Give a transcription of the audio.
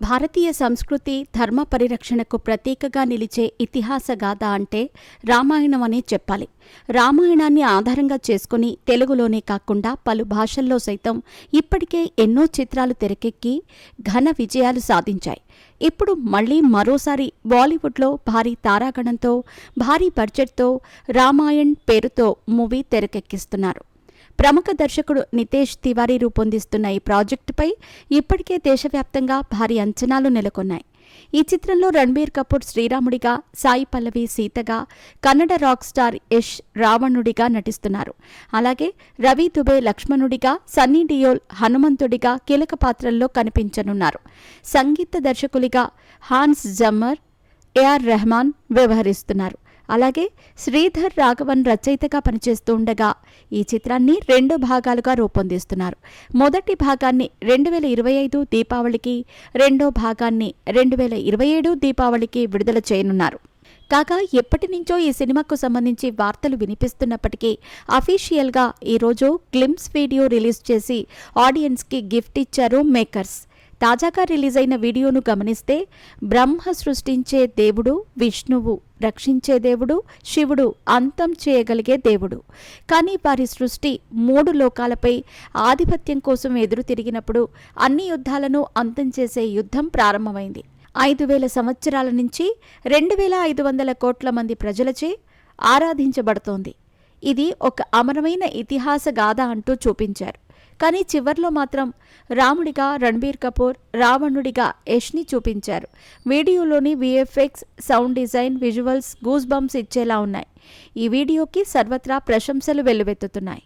భారతీయ సంస్కృతి ధర్మ పరిరక్షణకు ప్రతీకగా నిలిచే ఇతిహాస గాథ అంటే రామాయణం అనే చెప్పాలి. రామాయణాన్ని ఆధారంగా చేసుకుని తెలుగులోనే కాకుండా పలు భాషల్లో సైతం ఇప్పటికే ఎన్నో చిత్రాలు తెరకెక్కి ఘన విజయాలు సాధించాయి. ఇప్పుడు మళ్లీ మరోసారి బాలీవుడ్లో భారీ తారాగణంతో భారీ బడ్జెట్తో రామాయణ్ పేరుతో మూవీ తెరకెక్కిస్తున్నారు. ప్రముఖ దర్శకుడు నితేష్ తివారీ రూపొందిస్తున్న ఈ ప్రాజెక్టుపై ఇప్పటికే దేశవ్యాప్తంగా భారీ అంచనాలు నెలకొన్నాయి. ఈ చిత్రంలో రణబీర్ కపూర్ శ్రీరాముడిగా, సాయి పల్లవి సీతగా, కన్నడ రాక్ స్టార్ యష్ రావణుడిగా నటిస్తున్నారు. అలాగే రవి దుబే లక్ష్మణుడిగా, సన్నీ డియోల్ హనుమంతుడిగా కీలక పాత్రల్లో కనిపించనున్నారు. సంగీత దర్శకులుగా హాన్స్ జమ్మర్, ఏఆర్ రెహమాన్ వ్యవహరిస్తున్నారు. అలాగే శ్రీధర్ రాఘవన్ రచయితగా పనిచేస్తూ ఉండగా ఈ చిత్రాన్ని 2 భాగాలుగా రూపొందిస్తున్నారు. మొదటి భాగాన్ని 2025 దీపావళికి, రెండో భాగాన్ని 2027 దీపావళికి విడుదల చేయనున్నారు. కాగా ఎప్పటి నుంచో ఈ సినిమాకు సంబంధించి వార్తలు వినిపిస్తున్నప్పటికీ అఫీషియల్గా ఈరోజు గ్లింప్స్ వీడియో రిలీజ్ చేసి ఆడియన్స్కి గిఫ్ట్ ఇచ్చారు మేకర్స్. తాజాగా రిలీజ్ అయిన వీడియోను గమనిస్తే బ్రహ్మ సృష్టించే దేవుడు విష్ణువు, రక్షించే దేవుడు శివుడు, అంతం చేయగలిగే దేవుడు. కానీ వారి సృష్టి 3 లోకాలపై ఆధిపత్యం కోసం ఎదురు తిరిగినప్పుడు అన్ని యుద్ధాలను అంతం చేసే యుద్ధం ప్రారంభమైంది. 5,000 సంవత్సరాల నుంచి 2,500 కోట్ల మంది ప్రజలచే ఆరాధించబడుతోంది. ఇది ఒక అమరమైన ఇతిహాస గాథ అంటూ చూపించారు. కానీ చివర్లో మాత్రం రాముడిగా రణబీర్ కపూర్, రావణుడిగా యష్ని చూపించారు. వీడియోలోని VFX, sound design, visuals goosebumps ఇచ్చేలా ఉన్నాయి. ఈ వీడియోకి సర్వత్రా ప్రశంసలు వెల్లువెత్తుతున్నాయి.